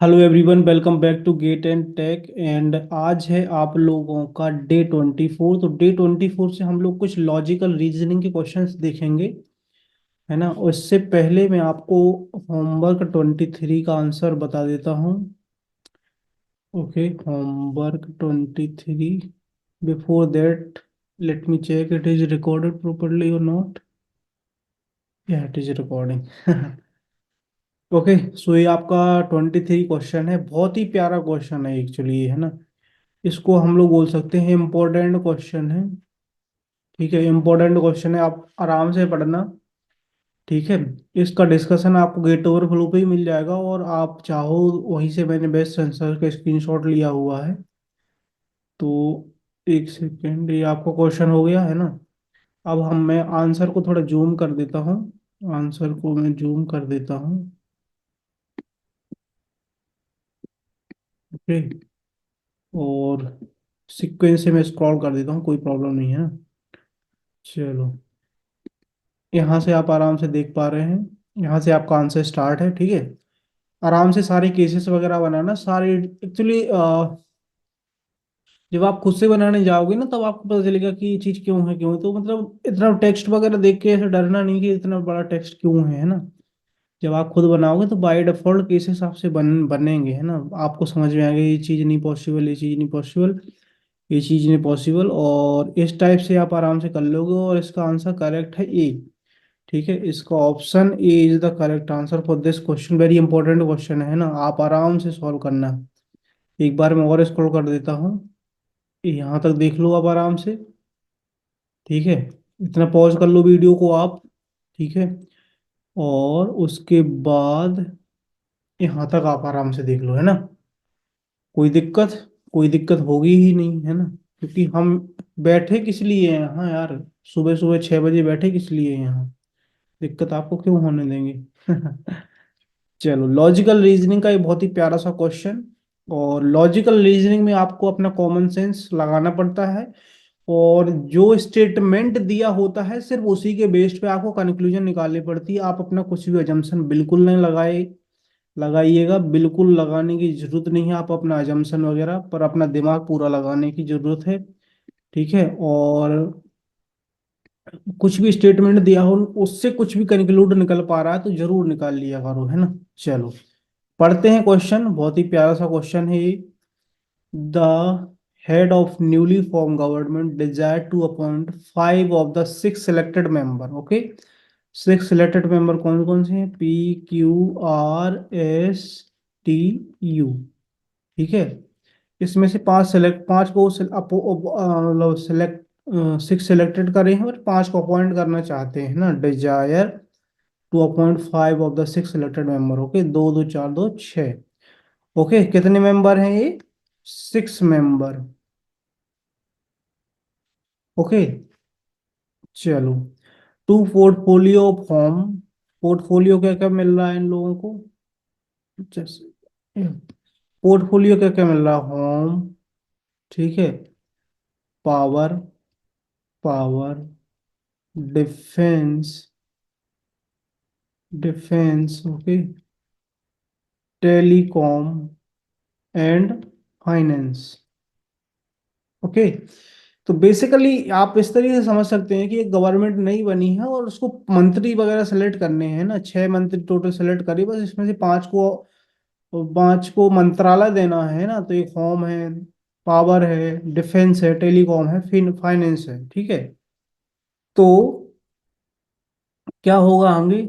Hello everyone, welcome back to get and tech. And आज है आप लोगों का डे 24। तो डे 24 से हम लोग कुछ लॉजिकल रीजनिंग के क्वेश्चंस देखेंगे, है ना। उससे पहले मैं आपको होमवर्क 23 का आंसर बता देता हूँ। Okay, homework 23। Before that, let me check it is recorded properly or not. या it is recording. Okay, so ये आपका 23 क्वेश्चन है। बहुत ही प्यारा क्वेश्चन है एक्चुअली, है ना। इसको हम लोग बोल सकते हैं इम्पोर्टेंट क्वेश्चन है। ठीक है, इम्पोर्टेंट क्वेश्चन है, आप आराम से पढ़ना। ठीक है, इसका डिस्कशन आपको गेट ओवर फ्लो पे ही मिल जाएगा, और आप चाहो वहीं से मैंने बेस्ट आंसर का स्क्रीनशॉट लिया हुआ है। तो एक सेकेंड, ये आपका क्वेश्चन हो गया है ना। अब मैं आंसर को थोड़ा जूम कर देता हूँ। आंसर को मैं जूम कर देता हूँ। ओके, और सीक्वेंस से मैं स्क्रॉल कर देता हूँ, कोई प्रॉब्लम नहीं है ना। चलो, यहाँ से आप आराम से देख पा रहे हैं। यहाँ से आपका आंसर स्टार्ट है। ठीक है, आराम से सारे केसेस वगैरह बनाना सारे। एक्चुअली जब आप खुद से बनाने जाओगे ना, तब आपको पता चलेगा कि ये चीज़ क्यों है, क्यों है। तो मतलब इतना टेक्स्ट वगैरह देख के ऐसे डरना नहीं कि इतना बड़ा टेक्स्ट क्यों है ना। जब आप खुद बनाओगे तो बाय डिफॉल्ट केसेस आपसे बनेंगे, है ना। आपको समझ में आएगा ये चीज़ नहीं पॉसिबल, ये चीज़ नहीं पॉसिबल, ये चीज़ नहीं पॉसिबल, और इस टाइप से आप आराम से कर लोगे। और इसका आंसर करेक्ट है ए। ठीक है, इसका option A is the correct answer for this question. Very important question है ना, आप आराम से सॉल्व करना। एक बार मैं और स्क्रॉल कर देता हूँ, यहाँ तक देख लो आप आराम से। ठीक है, इतना पॉज कर लो वीडियो को आप। ठीक है, और उसके बाद यहाँ तक आप आराम से देख लो, है ना। कोई दिक्कत, कोई दिक्कत होगी ही नहीं, है ना। क्योंकि हम बैठे किस लिए हैं यहाँ यार, सुबह सुबह 6 बजे बैठे किस लिए हैं यहाँ। दिक्कत आपको क्यों होने देंगे। चलो, लॉजिकल रीजनिंग का ये बहुत ही प्यारा सा क्वेश्चन। और लॉजिकल रीजनिंग में आपको अपना कॉमन सेंस लगाना पड़ता है, और जो स्टेटमेंट दिया होता है सिर्फ उसी के बेस्ड पे आपको कंक्लूजन निकालनी पड़ती है। आप अपना कुछ भी अजम्पशन बिल्कुल नहीं लगाइएगा, बिल्कुल लगाने की जरूरत नहीं है। आप अपना अजम्पशन वगैरह पर अपना दिमाग पूरा लगाने की जरूरत है। ठीक है, और कुछ भी स्टेटमेंट दिया हो उससे कुछ भी कंक्लूड निकल पा रहा है तो जरूर निकाल लिया करो, है ना। चलो, पढ़ते हैं क्वेश्चन। बहुत ही प्यारा सा क्वेश्चन है ये। The head of newly form government desire to appoint 5 of the 6 selected member। Okay, 6 selected member कौन कौन से हैं? PQRSTU। ठीक है, इसमें से पांच को मतलब सिलेक्ट, 6 सेलेक्टेड करे हैं और 5 को अपॉइंट करना चाहते हैं ना। Desire to appoint 5 of the 6 selected member। Okay, दो दो चार दो छः। ओके, कितने मेंबर हैं ये? 6 मेंबर। ओके, चलो। To portfolio form. पोर्टफोलियो क्या क्या मिल रहा है इन लोगों को? जैसे पोर्टफोलियो क्या क्या मिल रहा है? होम, ठीक है, power, power, defence, defence, okay, telecom and finance. Okay, तो बेसिकली आप इस तरीके से समझ सकते हैं कि एक गवर्नमेंट नई बनी है और उसको मंत्री वगैरह सेलेक्ट करने हैं ना। 6 मंत्री टोटल सेलेक्ट करिए, बस इसमें से पांच को मंत्रालय देना है ना। तो एक होम है, पावर है, डिफेंस है, टेलीकॉम है, फिर फाइनेंस है। ठीक है, तो क्या होगा आगे?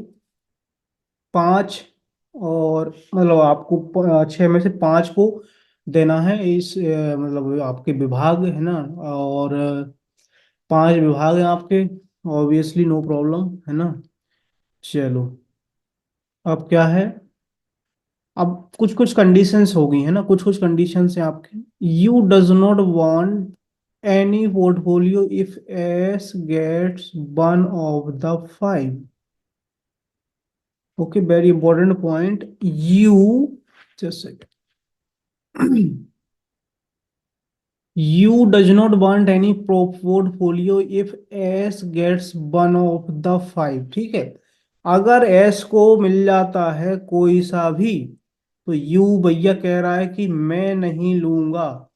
5, और मतलब आपको 6 में से 5 को देना है इस मतलब आपके विभाग, है ना। और 5 विभाग हैं आपके, ऑब्वियसली नो प्रॉब्लम, है ना। चलो, अब क्या है? अब कुछ कुछ कंडीशंस हो गई है ना, कुछ कुछ कंडीशंस हैं आपके। You does not want any portfolio if S gets 1 of the 5। Okay, very important point. You, just you does not want any portfolio if S gets 1 of the 5। ठीक है, अगर S को मिल जाता है कोई सा भी तो यू भैया कह रहा है कि मैं नहीं लूंगा।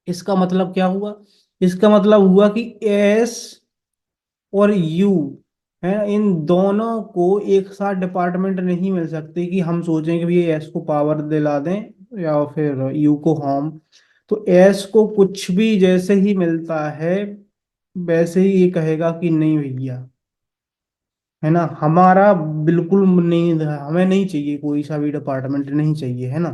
इसका मतलब क्या हुआ? इसका मतलब हुआ कि एस और यू है, इन दोनों को एक साथ डिपार्टमेंट नहीं मिल सकते कि हम सोचें कि भैया एस को पावर दिला दें या फिर यू को होम। तो एस को कुछ भी जैसे ही मिलता है वैसे ही ये कहेगा कि नहीं भैया, है ना, हमारा बिल्कुल नहीं, हमें नहीं चाहिए, कोई सा भी डिपार्टमेंट नहीं चाहिए, है ना।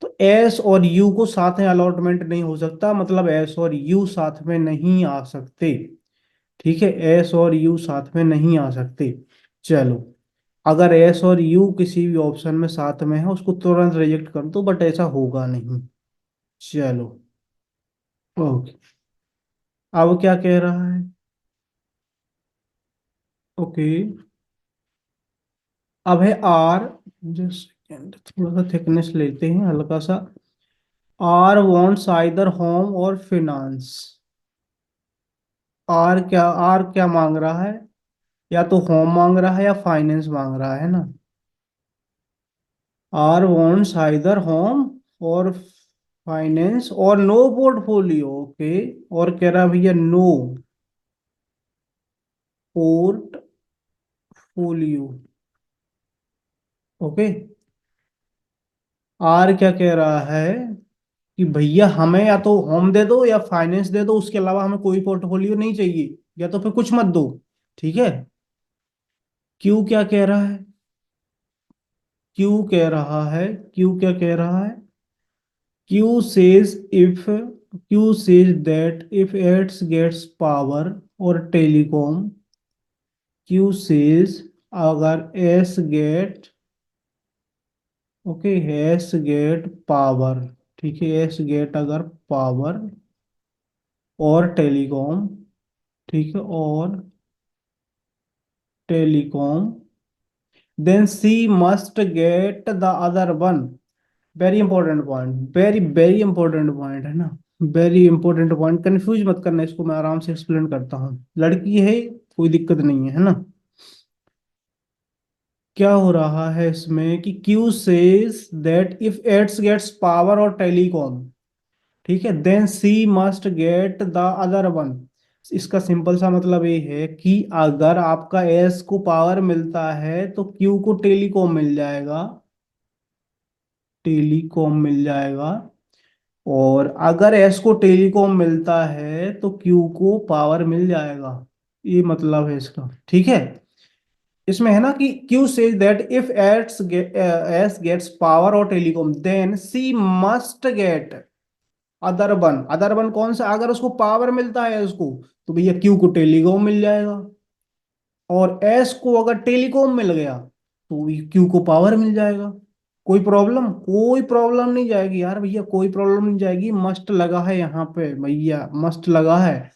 तो एस और यू को साथ में अलॉटमेंट नहीं हो सकता, मतलब एस और यू साथ में नहीं आ सकते। ठीक है, एस और यू साथ में नहीं आ सकते। चलो, अगर एस और यू किसी भी ऑप्शन में साथ में है उसको तुरंत रिजेक्ट कर दो, बट ऐसा होगा नहीं। चलो, ओके। अब क्या कह रहा है? ओके, अब है आर। जस्ट सेकेंड, थोड़ा सा थिकनेस लेते हैं हल्का सा। आर वांट्स आइदर होम और फिनांस। आर क्या मांग रहा है? या तो होम मांग रहा है या फाइनेंस मांग रहा है ना। आर वांट्स आइदर होम और फाइनेंस और नो पोर्टफोलियो। ओके, और कह रहा है भैया नो पोर्टफोलियो। ओके, आर क्या कह रहा है कि भैया हमें या तो होम दे दो या फाइनेंस दे दो, उसके अलावा हमें कोई पोर्टफोलियो नहीं चाहिए, या तो फिर कुछ मत दो। ठीक है। क्यू क्या कह रहा है? क्यू क्या कह रहा है? Q says that if X gets power or telecom, Q says अगर S get, okay, S get power, ठीक है, S get अगर पावर और टेलीकॉम, ठीक है, और telecom, then C must get the other one. Very important point, very very important point, है ना। वेरी इंपॉर्टेंट पॉइंट, कंफ्यूज मत करना इसको, मैं आराम से एक्सप्लेन करता हूँ, लड़की है, कोई दिक्कत नहीं है ना। क्या हो रहा है इसमें कि Q says that if X gets power और टेलीकॉम, ठीक है, then C must get the other one. इसका सिंपल सा मतलब ये है कि अगर आपका S को पावर मिलता है तो Q को टेलीकॉम मिल जाएगा, टेलीकॉम मिल जाएगा। और अगर एस को टेलीकॉम मिलता है तो क्यू को पावर मिल जाएगा, ये मतलब है इसका। ठीक है, इसमें है ना कि Q says that if S gets power और telecom then C must get other one. Other one कौन सा? अगर उसको पावर मिलता है उसको, तो भैया क्यू को टेलीकॉम मिल जाएगा। और एस को अगर टेलीकॉम मिल गया तो क्यू को पावर मिल जाएगा। कोई प्रॉब्लम नहीं जाएगी यार भैया, कोई प्रॉब्लम नहीं जाएगी, मस्ट लगा है यहाँ पे भैया, मस्ट लगा है।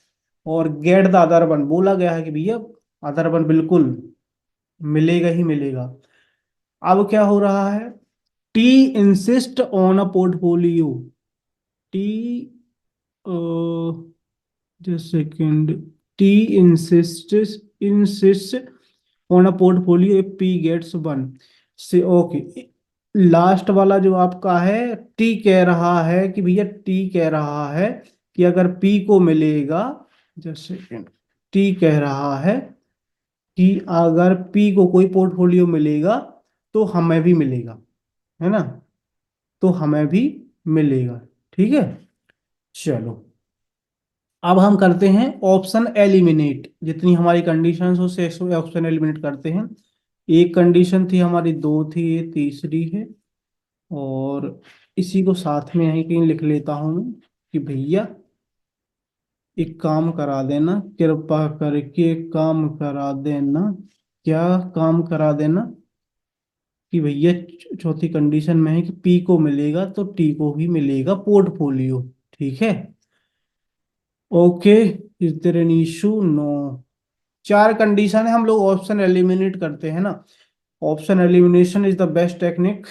और गेट द अदर वन बोला गया है कि भैया अदर वन बिल्कुल मिलेगा ही मिलेगा। अब क्या हो रहा है? T insist on a portfolio. T, just second, T insist on a portfolio if P gets one से। ओके, लास्ट वाला जो आपका है, टी कह रहा है कि भैया, टी कह रहा है कि अगर पी को मिलेगा, जस्ट सेकेंड, टी कह रहा है कि अगर पी को कोई पोर्टफोलियो मिलेगा तो हमें भी मिलेगा, है ना, तो हमें भी मिलेगा। ठीक है, चलो, अब हम करते हैं ऑप्शन एलिमिनेट, जितनी हमारी कंडीशंस हो से ऑप्शन एलिमिनेट करते हैं। एक कंडीशन थी हमारी, दो थी, ये तीसरी है। और इसी को साथ में यहीं कहीं लिख लेता हूँ मैं कि भैया एक काम करा देना, कृपा करके काम करा देना। क्या काम करा देना? कि भैया चौथी कंडीशन में है कि पी को मिलेगा तो टी को भी मिलेगा पोर्टफोलियो। ठीक है, okay. Is there an issue? No. चार कंडीशन है, हम लोग ऑप्शन एलिमिनेट करते हैं ना। Option elimination is the best technique.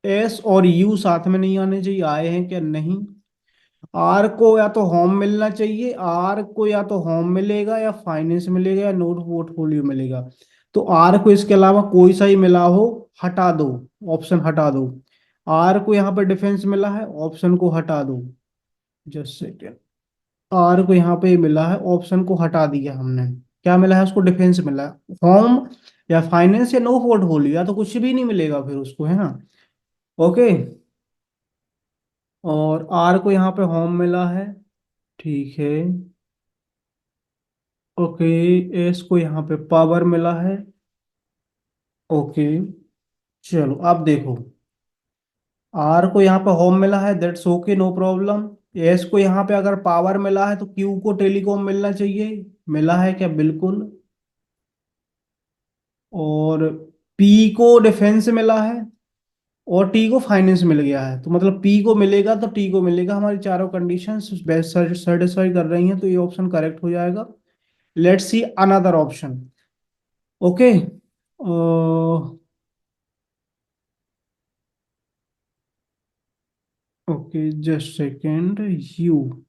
S और यू साथ में नहीं आने चाहिए, आए हैं क्या? नहीं। आर को या तो होम मिलना चाहिए, आर को या तो होम मिलेगा या फाइनेंस मिलेगा या नोट पोर्टफोलियो मिलेगा। तो आर को इसके अलावा कोई सा ही मिला हो, हटा दो, ऑप्शन हटा दो। आर को यहाँ पे डिफेंस मिला है, ऑप्शन को हटा दो। Just second. आर को यहाँ पे मिला है, ऑप्शन को हटा दिया हमने। क्या मिला है उसको? डिफेंस मिला है। होम या फाइनेंस या नो पोर्टफोलियो, या तो कुछ भी नहीं मिलेगा फिर उसको, है ना। ओके। और आर को यहाँ पे होम मिला है, ठीक है। ओके। एस को यहाँ पे पावर मिला है। ओके। चलो अब देखो, आर को यहाँ पे होम मिला है, that's okay, no problem. S को यहाँ पे अगर पावर मिला है तो क्यू को टेलीकॉम मिलना चाहिए। मिला है क्या? बिल्कुल। और पी को डिफेंस मिला है, और टी को फाइनेंस मिल गया है। तो मतलब पी को मिलेगा तो टी को मिलेगा, हमारी चारों कंडीशंस सेटिस्फाई कर रही हैं, तो ये ऑप्शन करेक्ट हो जाएगा। Let's see another option. Okay. Okay, just second. You.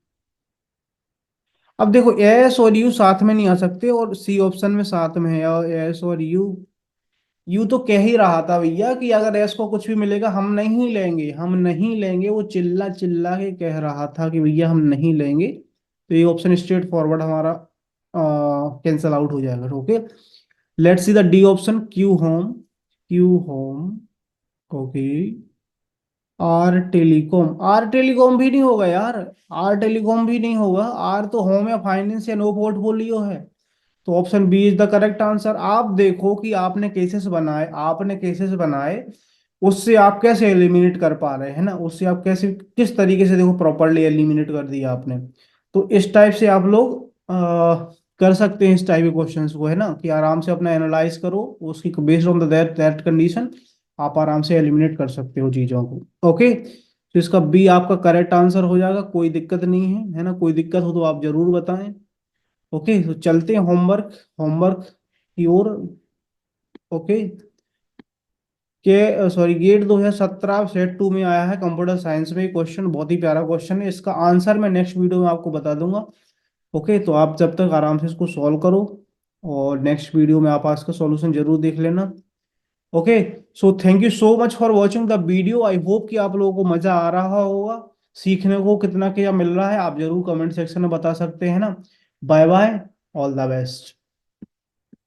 अब देखो, एस और यू साथ में नहीं आ सकते, और सी ऑप्शन में साथ में है, और एस और यू। यू तो कह ही रहा था भैया कि अगर एस को कुछ भी मिलेगा हम नहीं लेंगे, हम नहीं लेंगे। वो चिल्ला चिल्ला के कह रहा था कि भैया हम नहीं लेंगे। तो ये ऑप्शन स्ट्रेट फॉरवर्ड हमारा कैंसल आउट हो जाएगा। Okay. Let's see the D option, Q home. Q home. Okay. R telecom, R telecom भी नहीं होगा यार। आर टेलीकॉम भी नहीं होगा। आर तो होम या फाइनेंस या नो पोर्टफोलियो है। तो option B is the correct answer. आप देखो कि आपने केसेस बनाए, उससे आप कैसे एलिमिनेट कर पा रहे हैं ना, उससे आप कैसे, किस तरीके से देखो प्रॉपरली एलिमिनेट कर दिया आपने। तो इस टाइप से आप लोग कर सकते हैं इस टाइप के क्वेश्चंस को, है ना, कि आराम से अपना एनालाइज करो, उसकी based on the that that condition आप आराम से एलिमिनेट कर सकते हो चीजों को। ओके। तो इसका बी आपका करेक्ट आंसर हो जाएगा, कोई दिक्कत नहीं है ना। कोई दिक्कत हो तो आप जरूर बताएं। ओके, तो चलते हैं होमवर्क, होमवर्क की ओर। ओके। के सॉरी, गेट 2017 सेट 2 में आया है कंप्यूटर साइंस में क्वेश्चन, बहुत ही प्यारा क्वेश्चन है। इसका आंसर मैं नेक्स्ट वीडियो में आपको बता दूंगा। ओके, तो आप जब तक आराम से इसको सॉल्व करो, और नेक्स्ट वीडियो में आप इसका सॉल्यूशन जरूर देख लेना। Okay. So thank you so much for watching the video. I hope कि आप लोगों को मजा आ रहा होगा, सीखने को कितना क्या मिल रहा है आप जरूर कमेंट सेक्शन में बता सकते हैं ना। Bye bye. All the best.